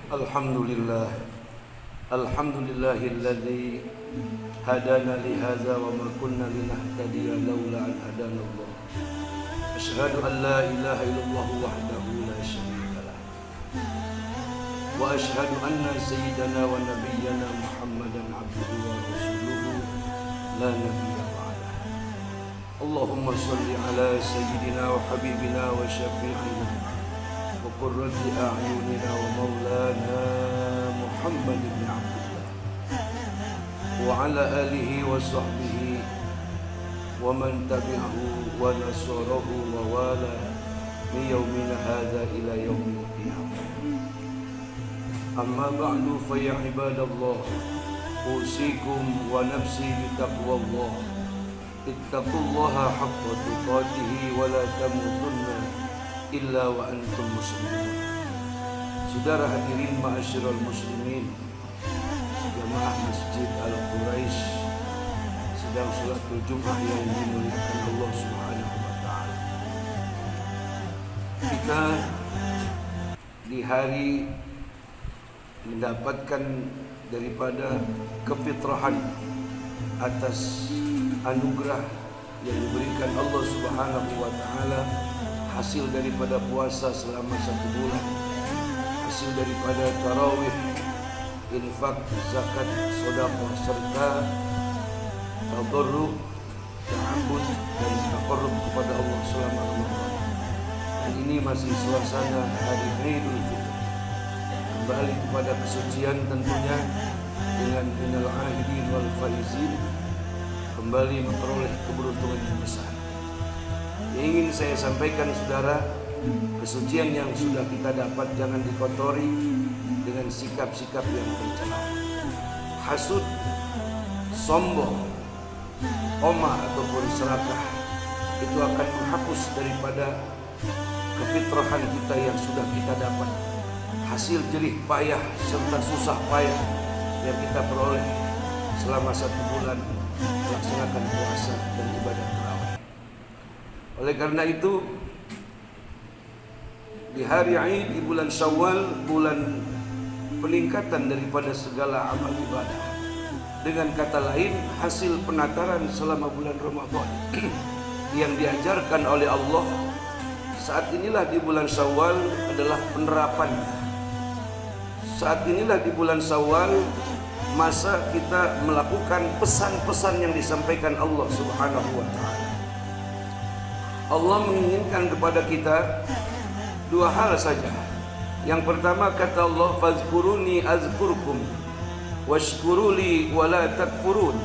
Alhamdulillah, alhamdulillahilladzi hadana li hadza wa ma kunna linahtadiya laula an hadana Allah. Asyhadu an la ilaha illallah wahdahu la syarika lah. Wa asyhadu anna sayyidana wa nabiyyana Muhammadan abduhu wa rasuluhu la nabiyya ba'dah. Allahumma shalli ala sayyidina wa habibina wa syafi'ina وقرة أعيننا ومولانا محمد بن عبد الله وعلى آله وصحبه ومن تبعه ونصره ووالاه من يومنا هذا إلى يوم القيامة. أما بعد فيا عباد الله أوصيكم ونفسي بتقوى الله اتقوا الله حق تقاته ولا تموتن illa wa antum muslimun. Saudara hadirin ma'asyiral muslimin, jamaah Masjid Al-Quraish sedang sholatul Jumat yang dimuliakan Allah Subhanahu wa taala. Kita di hari mendapatkan daripada kefitrahan atas anugerah yang diberikan Allah Subhanahu wa taala, hasil daripada puasa selama 1 bulan, hasil daripada tarawih, infak, zakat, sedekah serta tadarruk, ta'abbud dan taqarrub kepada Allah selama Ramadan. Dan ini masih suasana hari Idul Fitri. Kembali kepada kesucian tentunya dengan minal aidin wal faizin, kembali memperoleh keberuntungan yang besar. Ingin saya sampaikan saudara, kesucian yang sudah kita dapat jangan dikotori dengan sikap-sikap yang tercela. Hasud, sombong, omah ataupun serakah itu akan menghapus daripada kefitrahan kita yang sudah kita dapat. Hasil jerih payah serta susah payah yang kita peroleh selama 1 bulan melaksanakan puasa dan ibadah tarawih. Oleh karena itu, di hari Id, di bulan Syawal, bulan peningkatan daripada segala amal ibadah. Dengan kata lain, hasil penataran selama bulan Ramadan yang diajarkan oleh Allah. Saat inilah di bulan Syawal adalah penerapan. Saat inilah di bulan Syawal masa kita melakukan pesan-pesan yang disampaikan Allah Subhanahu wa taala. Allah menginginkan kepada kita 2 hal saja. Yang pertama kata Allah, fazkuruni azkurkum washkuruli wala takfurun.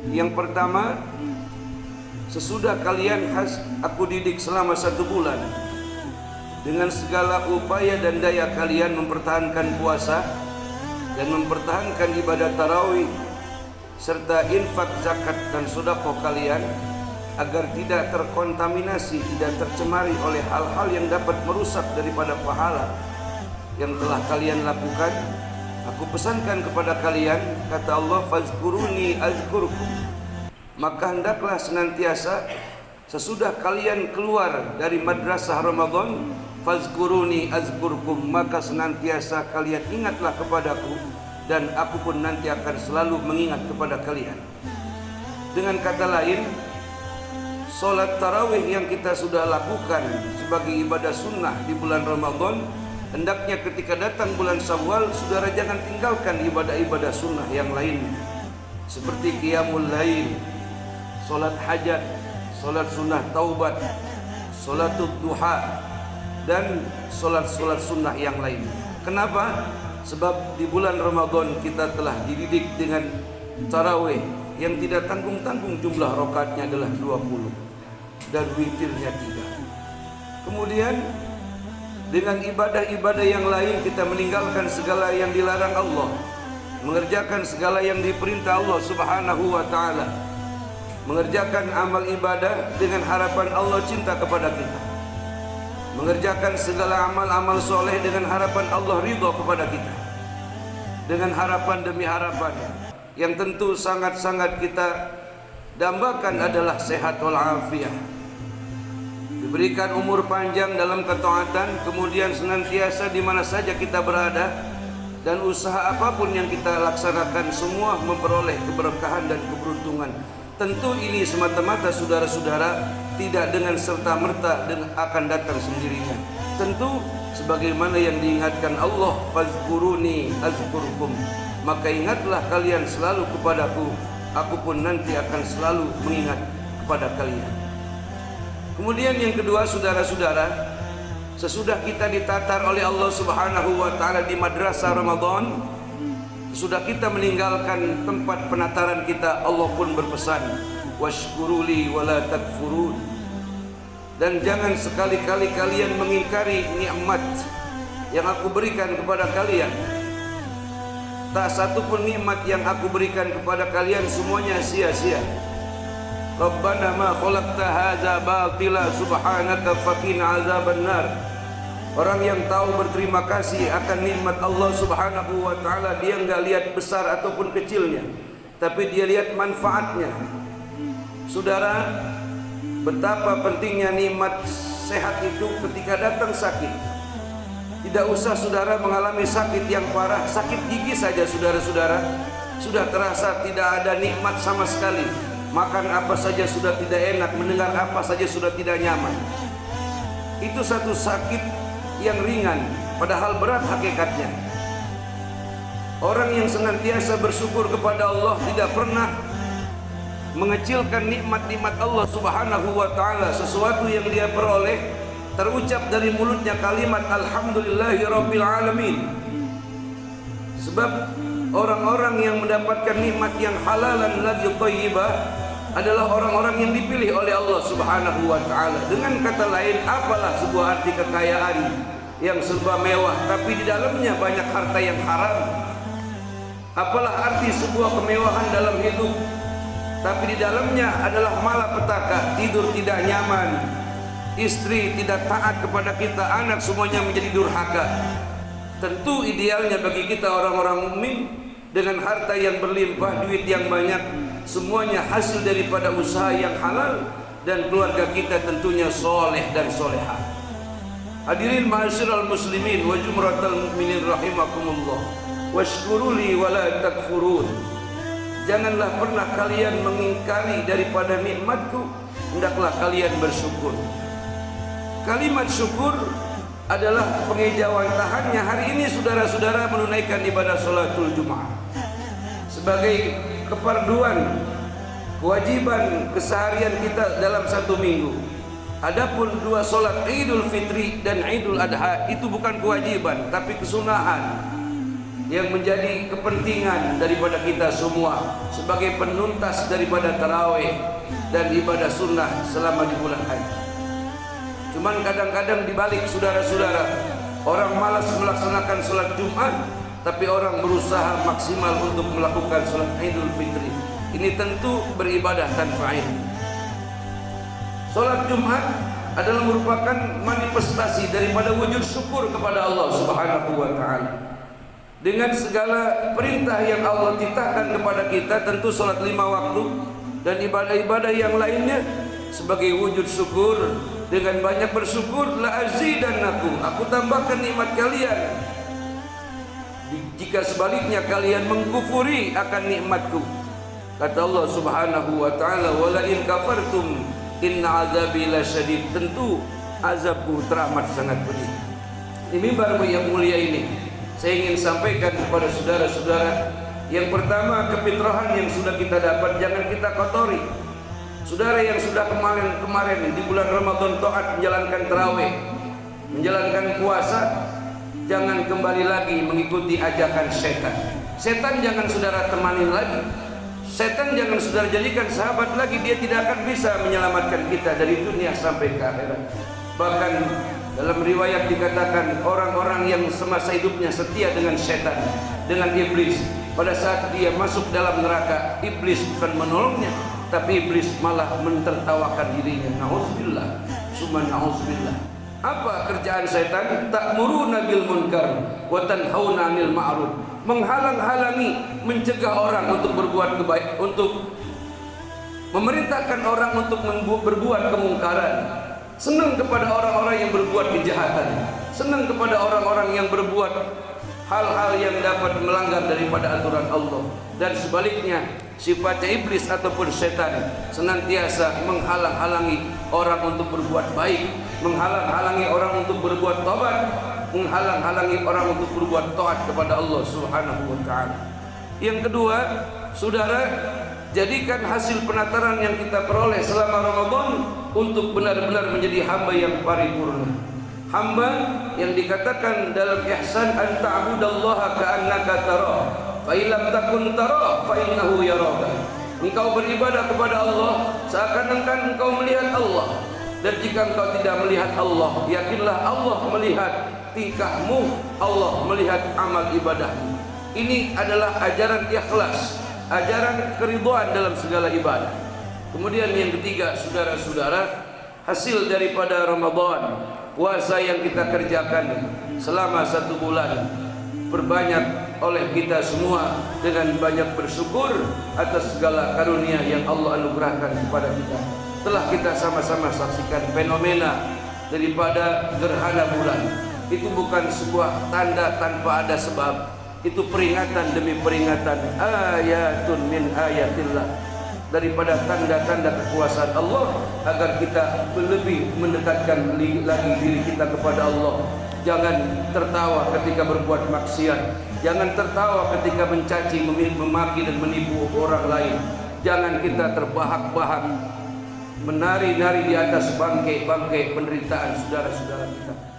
Yang pertama, sesudah kalian aku didik selama 1 bulan dengan segala upaya dan daya kalian mempertahankan puasa dan mempertahankan ibadah tarawih serta infak, zakat dan sedekah kalian, agar tidak terkontaminasi, tidak tercemari oleh hal-hal yang dapat merusak daripada pahala yang telah kalian lakukan. Aku pesankan kepada kalian, kata Allah, fazkuruni azkurkum. Maka hendaklah senantiasa sesudah kalian keluar dari madrasah Ramadan, fazkuruni azkurkum, maka senantiasa kalian ingatlah kepadaku dan aku pun nanti akan selalu mengingat kepada kalian. Dengan kata lain, solat tarawih yang kita sudah lakukan sebagai ibadah sunnah di bulan Ramadan, hendaknya ketika datang bulan Syawal, saudara jangan tinggalkan ibadah-ibadah sunnah yang lainnya, seperti qiyamul lail, solat hajat, solat sunnah taubat, solatul duha, dan solat-solat sunnah yang lainnya. Kenapa? Sebab di bulan Ramadan kita telah dididik dengan tarawih yang tidak tanggung-tanggung, jumlah rakaatnya adalah 20 dan witirnya 3. Kemudian dengan ibadah-ibadah yang lain kita meninggalkan segala yang dilarang Allah, mengerjakan segala yang diperintah Allah Subhanahu wa taala, mengerjakan amal ibadah dengan harapan Allah cinta kepada kita, mengerjakan segala amal-amal soleh dengan harapan Allah ridha kepada kita, dengan harapan demi harapan yang tentu sangat-sangat kita dambakan adalah sehat wal afiyah, diberikan umur panjang dalam ketaatan, kemudian senantiasa di mana saja kita berada, dan usaha apapun yang kita laksanakan semua memperoleh keberkahan dan keberuntungan. Tentu ini semata-mata saudara-saudara tidak dengan serta-merta dan akan datang sendirinya. Tentu sebagaimana yang diingatkan Allah, fazkuruni azkurkum, maka ingatlah kalian selalu kepadaku, aku pun nanti akan selalu mengingat kepada kalian. Kemudian yang kedua, saudara-saudara, sesudah kita ditatar oleh Allah Subhanahu wa taala di madrasah Ramadan, sudah kita meninggalkan tempat penataran kita, Allah pun berpesan, washkuruli wala takfurun, dan jangan sekali-kali kalian mengingkari nikmat yang aku berikan kepada kalian. Tak satu pun nikmat yang aku berikan kepada kalian semuanya sia-sia. Rabbana ma khalaqta hadza batila subhanaka faqina azabannar. Orang yang tahu berterima kasih akan nikmat Allah Subhanahu wa taala, dia enggak lihat besar ataupun kecilnya, tapi dia lihat manfaatnya. Saudara, betapa pentingnya nikmat sehat itu ketika datang sakit. Tidak usah saudara mengalami sakit yang parah, sakit gigi saja saudara-saudara sudah terasa tidak ada nikmat sama sekali. Makan apa saja sudah tidak enak, mendengar apa saja sudah tidak nyaman. Itu satu sakit yang ringan, padahal berat hakikatnya. Orang yang senantiasa bersyukur kepada Allah tidak pernah mengecilkan nikmat-nikmat Allah Subhanahu wa taala. Sesuatu yang dia peroleh terucap dari mulutnya kalimat alhamdulillahirabbil alamin. Sebab orang-orang yang mendapatkan nikmat yang halalan lagi thayyibah adalah orang-orang yang dipilih oleh Allah Subhanahu wa taala. Dengan kata lain, apalah sebuah arti kekayaan yang serba mewah tapi di dalamnya banyak harta yang haram? Apalah arti sebuah kemewahan dalam hidup tapi di dalamnya adalah malapetaka, tidur tidak nyaman, istri tidak taat kepada kita, anak semuanya menjadi durhaka. Tentu idealnya bagi kita orang-orang mukmin dengan harta yang berlimpah, duit yang banyak, semuanya hasil daripada usaha yang halal, dan keluarga kita tentunya soleh dan solehah. Hadirin ma'asyiral muslimin wa jumratal mu'minin rahimakumullah, washkuruli wala takfurun. Janganlah pernah kalian mengingkari daripada nikmatku, hendaklah kalian bersyukur. Kalimat syukur adalah pengejauhan tahannya. Hari ini saudara-saudara menunaikan ibadah salatul Jumat sebagai keparduan, kewajiban keseharian kita dalam satu minggu. Adapun dua solat Idul Fitri dan Idul Adha itu bukan kewajiban tapi kesunahan yang menjadi kepentingan daripada kita semua sebagai penuntas daripada tarawih dan ibadah sunnah selama di bulan haji. Cuman kadang-kadang dibalik saudara-saudara, orang malas melaksanakan sholat Jumat, tapi orang berusaha maksimal untuk melakukan sholat Idul Fitri. Ini tentu beribadah tanpa ilmu. Sholat Jumat adalah merupakan manifestasi daripada wujud syukur kepada Allah Subhanahu wa taala. Dengan segala perintah yang Allah titahkan kepada kita, tentu sholat 5 waktu dan ibadah-ibadah yang lainnya sebagai wujud syukur. Dengan banyak bersyukur, la azidannakum, aku tambahkan nikmat kalian. Jika sebaliknya kalian mengkufuri akan nikmatku, kata Allah Subhanahu wa taala, wala in kafartum inna azabi lasyadid, tentu azabku teramat sangat pedih. Di mimbar yang mulia ini saya ingin sampaikan kepada saudara-saudara, yang pertama, kefitrahan yang sudah kita dapat jangan kita kotori. Saudara yang sudah kemarin di bulan Ramadan taat menjalankan tarawih, menjalankan puasa, jangan kembali lagi mengikuti ajakan setan. Setan jangan saudara temani lagi. Setan jangan saudara jadikan sahabat lagi. Dia tidak akan bisa menyelamatkan kita dari dunia sampai ke akhirat. Bahkan dalam riwayat dikatakan orang-orang yang semasa hidupnya setia dengan setan, dengan iblis, pada saat dia masuk dalam neraka, iblis bukan menolongnya, tapi iblis malah mentertawakan dirinya. Nauzubillah, summa nauzubillah. Apa kerjaan setan? Ta'muruna bil munkar wa tanhauna 'anil ma'ruf. Menghalang-halangi, mencegah orang untuk berbuat kebaikan, untuk memerintahkan orang untuk berbuat kemungkaran, senang kepada orang-orang yang berbuat kejahatan, senang kepada orang-orang yang berbuat hal-hal yang dapat melanggar daripada aturan Allah. Dan sebaliknya, sifatnya iblis ataupun setan senantiasa menghalang-halangi orang untuk berbuat baik, menghalang-halangi orang untuk berbuat taubat, menghalang-halangi orang untuk berbuat taat kepada Allah Subhanahu wa taala. Yang kedua, saudara, jadikan hasil penataran yang kita peroleh selama Ramadan untuk benar-benar menjadi hamba yang paripurna. Hamba yang dikatakan dalam ihsan an ta'budallaha ka'annaka tarah, fa illam takun tarah fa innahu yaraka. Engkau beribadah kepada Allah seakan-akan engkau melihat Allah. Dan jika engkau tidak melihat Allah, yakinlah Allah melihat tingkahmu, Allah melihat amal ibadahmu. Ini adalah ajaran ikhlas, ajaran keridhaan dalam segala ibadah. Kemudian yang ketiga, saudara-saudara, hasil daripada Ramadan, puasa yang kita kerjakan selama 1 bulan, perbanyak oleh kita semua dengan banyak bersyukur atas segala karunia yang Allah anugerahkan kepada kita. Telah kita sama-sama saksikan fenomena daripada gerhana bulan. Itu bukan sebuah tanda tanpa ada sebab. Itu peringatan demi peringatan, ayatun min ayatillah, daripada tanda-tanda kekuasaan Allah, agar kita lebih mendekatkan lagi diri kita kepada Allah. Jangan tertawa ketika berbuat maksiat, jangan tertawa ketika mencaci, memaki dan menipu orang lain. Jangan kita terbahak-bahak menari-nari di atas bangkai-bangkai penderitaan saudara-saudara kita.